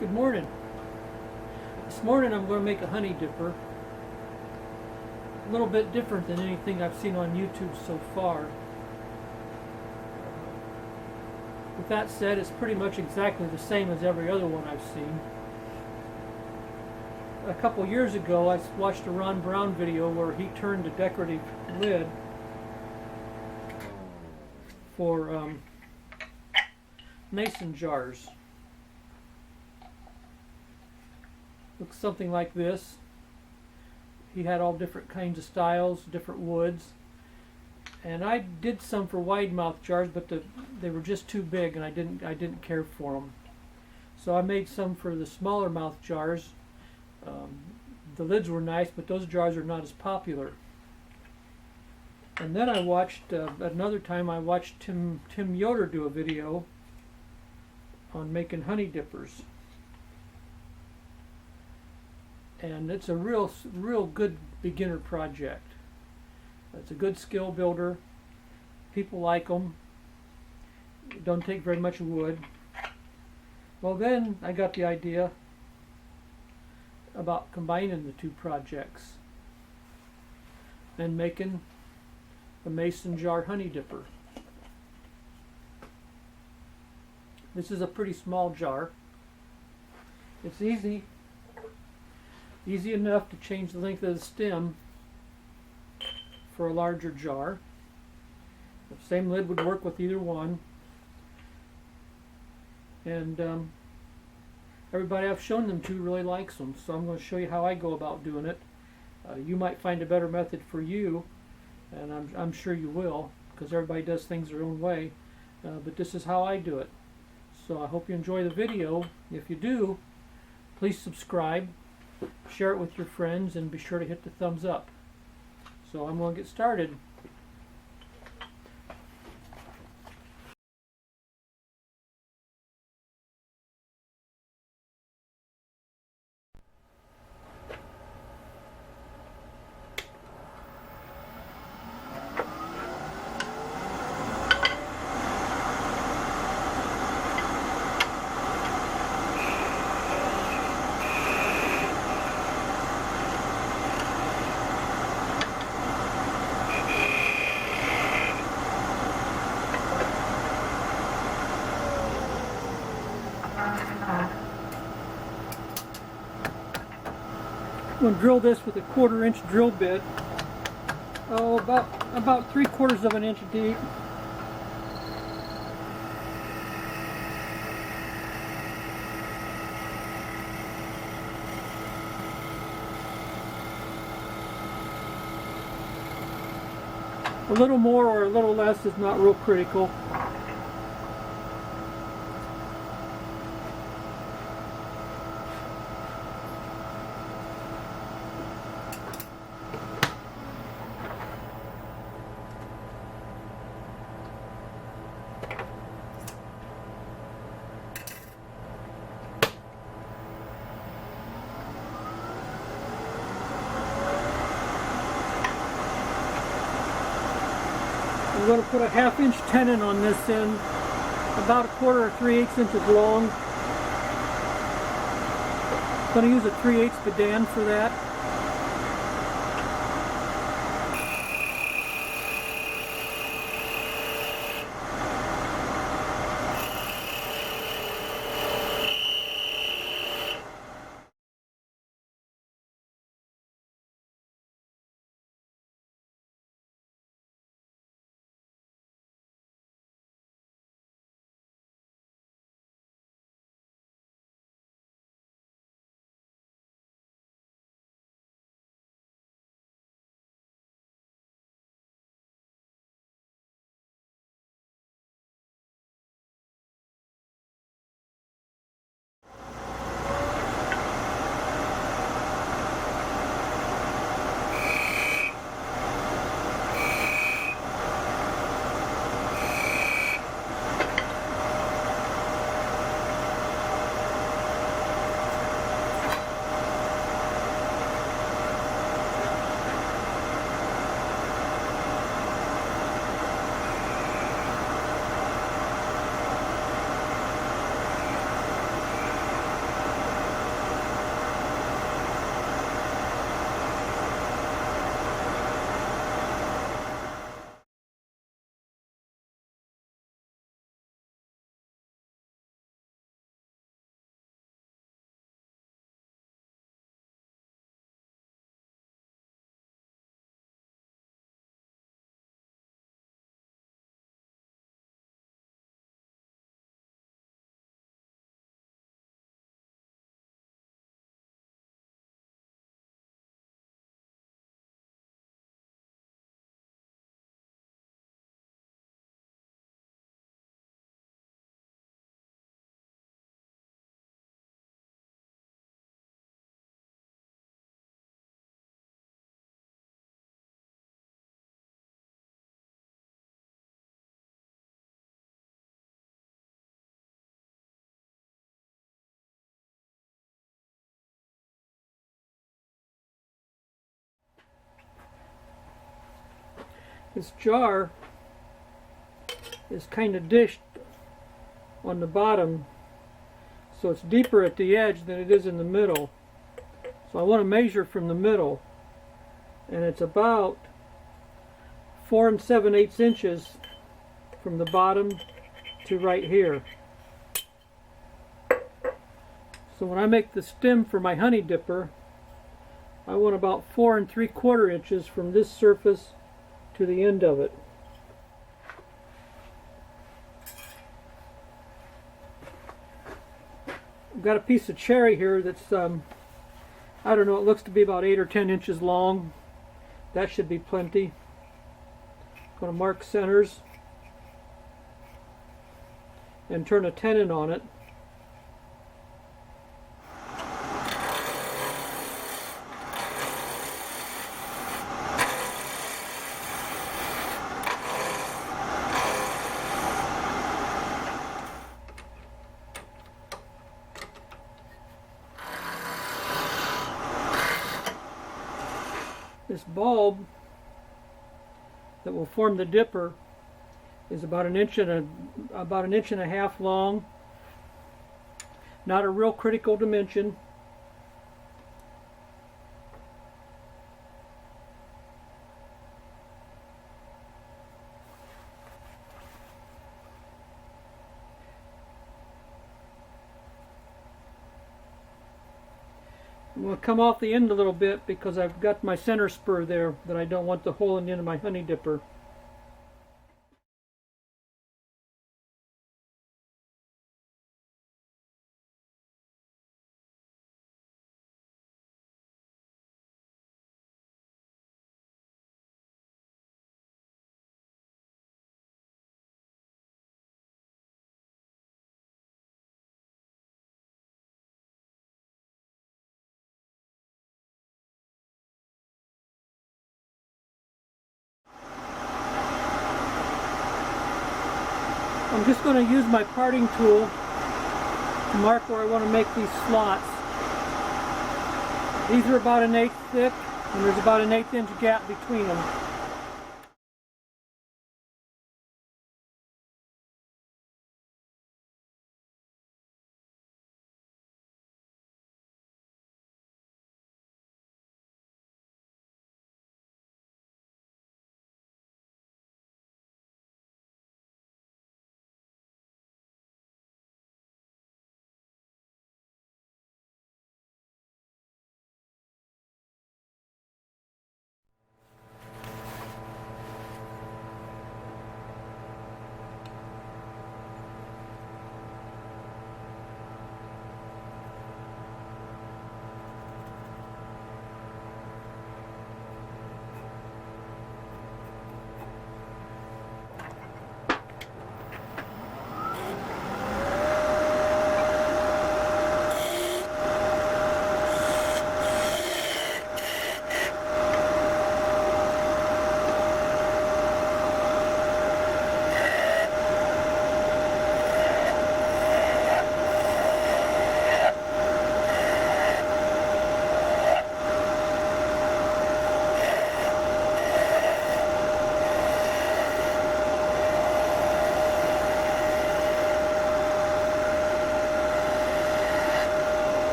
Good morning. This morning I'm going to make a honey dipper. A little bit different than anything I've seen on YouTube so far. With that said, it's pretty much exactly the same as every other one I've seen. A couple years ago I watched a Ron Brown video where he turned a decorative lid for mason jars. Looks something like this. He had all different kinds of styles, different woods, and I did some for wide mouth jars, but they were just too big, and I didn't care for them. So I made some for the smaller mouth jars. The lids were nice, but those jars are not as popular. And then I watched another time. I watched Tim Yoder do a video on making honey dippers. And it's a real good beginner project. It's a good skill builder. People like them. Don't take very much wood. Well, then I got the idea about combining the two projects and making a mason jar honey dipper. This is a pretty small jar. It's easy enough to change the length of the stem for a larger jar. The same lid would work with either one. And everybody I've shown them to really likes them, so I'm going to show you how I go about doing it. You might find a better method for you, and I'm sure you will, because everybody does things their own way. But this is how I do it. So I hope you enjoy the video. If you do, please subscribe, share it with your friends, and be sure to hit the thumbs up. So I'm going to get started. I'm going to drill this with a 1/4 inch drill bit. Oh, about 3/4 of an inch deep. A little more or a little less is not real critical. I'm going to put a 1/2 inch tenon on this end, about 1/4 or 3/8 inches long. I'm going to use a 3/8 bedan for that. This jar is kind of dished on the bottom, so it's deeper at the edge than it is in the middle. So I want to measure from the middle, and it's about 4 7/8 inches from the bottom to right here. So when I make the stem for my honey dipper, I want about 4 3/4 inches from this surface to the end of it. I've got a piece of cherry here that's, I don't know, it looks to be about 8 or 10 inches long. That should be plenty. I'm going to mark centers and turn a tenon on it. This bulb that will form the dipper is about an inch and a half long. Not a real critical dimension. I'm going to come off the end a little bit because I've got my center spur there that I don't want the hole in the end of my honey dipper. I'm just going to use my parting tool to mark where I want to make these slots. These are about 1/8 thick, and there's about an 1/8 inch gap between them.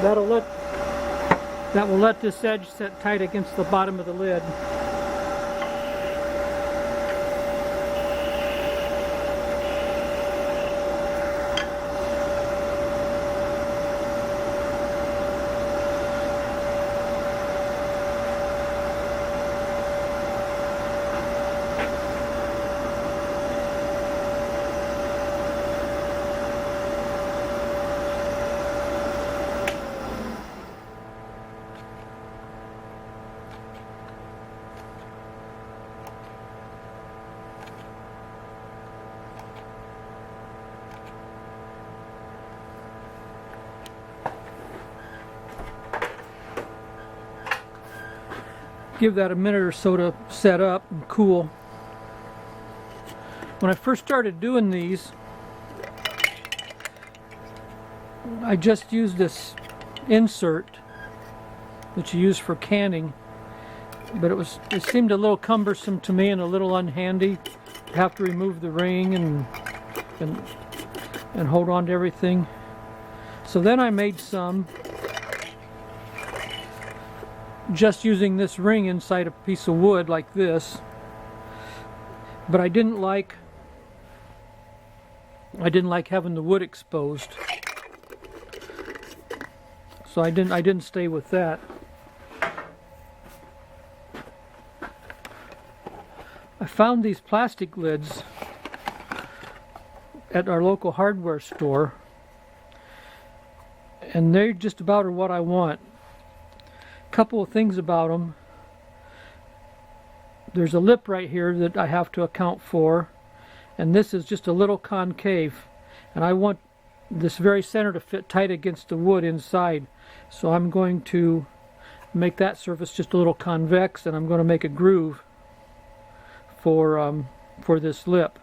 that will let this edge set tight against the bottom of the lid. Give that a minute or so to set up and cool. When I first started doing these, I just used this insert that you use for canning, but it seemed a little cumbersome to me and a little unhandy to have to remove the ring and hold on to everything. So then I made some just using this ring inside a piece of wood like this, but I didn't like having the wood exposed, so I didn't stay with that. I found these plastic lids at our local hardware store, and they just about are what I want. Couple of things about them. There's a lip right here that I have to account for, and this is just a little concave, and I want this very center to fit tight against the wood inside, so I'm going to make that surface just a little convex, and I'm going to make a groove for this lip.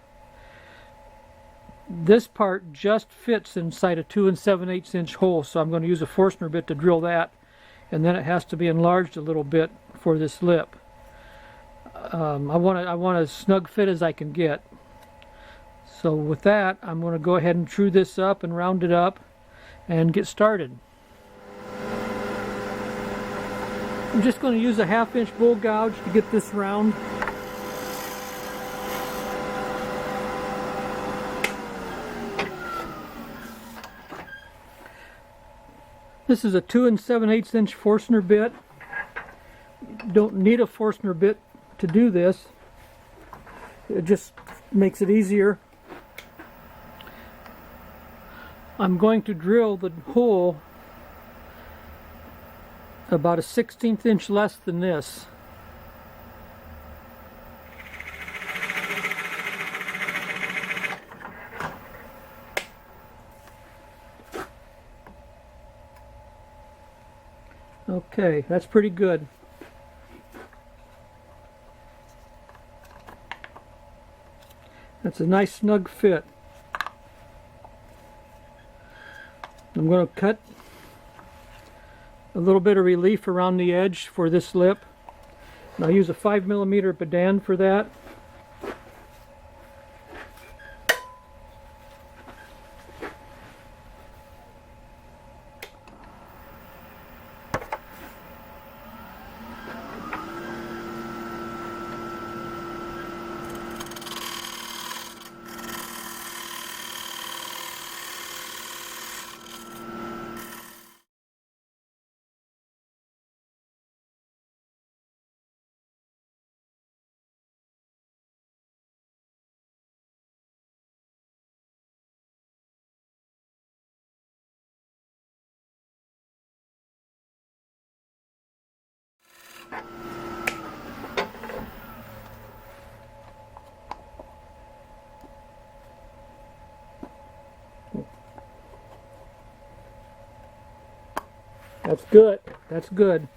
This part just fits inside a 2 7/8 inch hole, so I'm going to use a Forstner bit to drill that, and then it has to be enlarged a little bit for this lip. I want a snug fit as I can get. So with that, I'm going to go ahead and true this up and round it up and get started. I'm just going to use a 1/2 inch bull gouge to get this round. This is a 2 7/8 inch Forstner bit. Don't need a Forstner bit to do this. It just makes it easier. I'm going to drill the hole about a 1/16 inch less than this. Okay, that's pretty good. That's a nice snug fit. I'm going to cut a little bit of relief around the edge for this lip. And I'll use a 5mm Badan for that. That's good. That's good.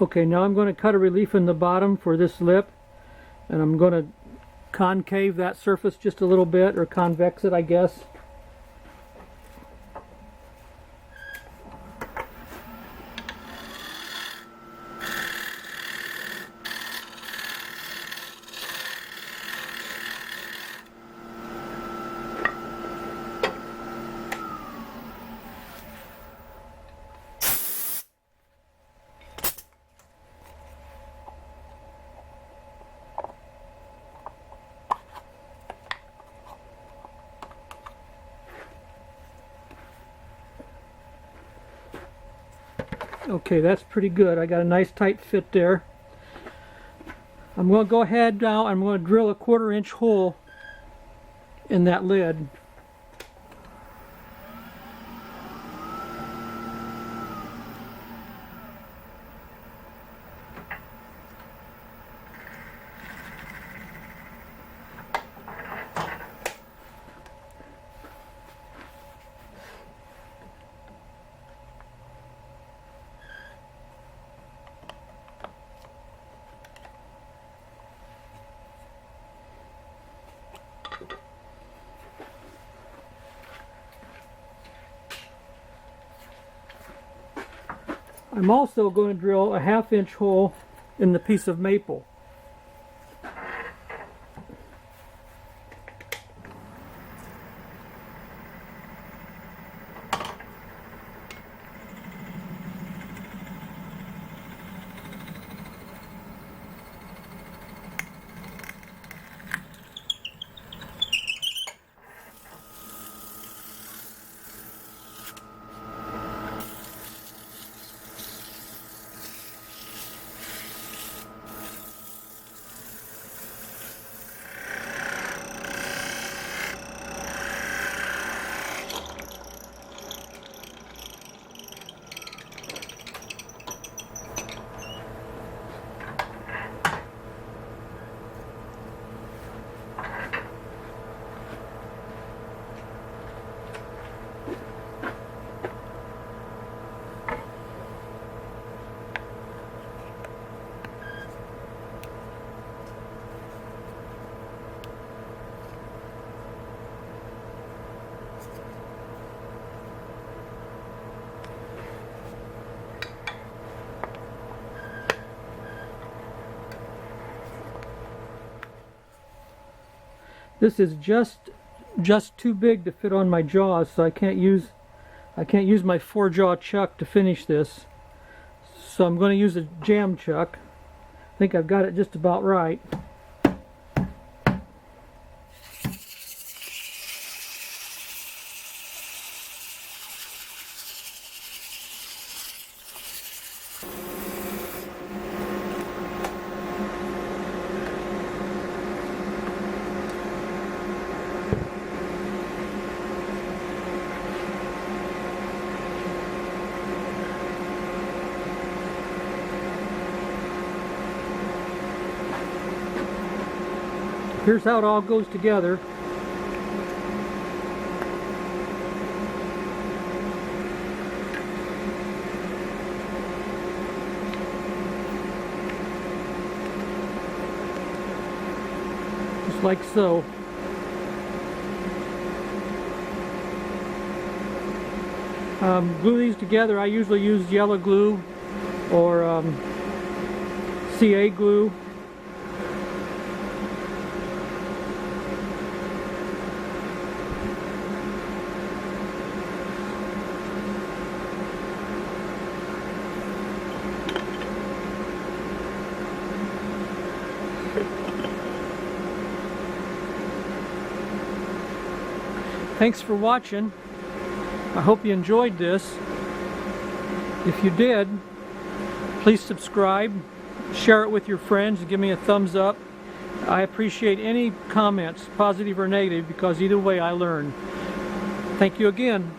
Okay, now I'm going to cut a relief in the bottom for this lip, and I'm going to concave that surface just a little bit, or convex it, I guess. Okay, that's pretty good. I got a nice tight fit there. I'm going to go ahead now, I'm going to drill a 1/4 inch hole in that lid. I'm also going to drill a 1/2 inch hole in the piece of maple. This is just too big to fit on my jaws, so I can't use my 4-jaw chuck to finish this. So I'm going to use a jam chuck. I think I've got it just about right. Here's how it all goes together. Just like so. Glue these together. I usually use yellow glue or CA glue. Thanks for watching. I hope you enjoyed this. If you did, please subscribe, share it with your friends, and give me a thumbs up. I appreciate any comments, positive or negative, because either way I learn. Thank you again.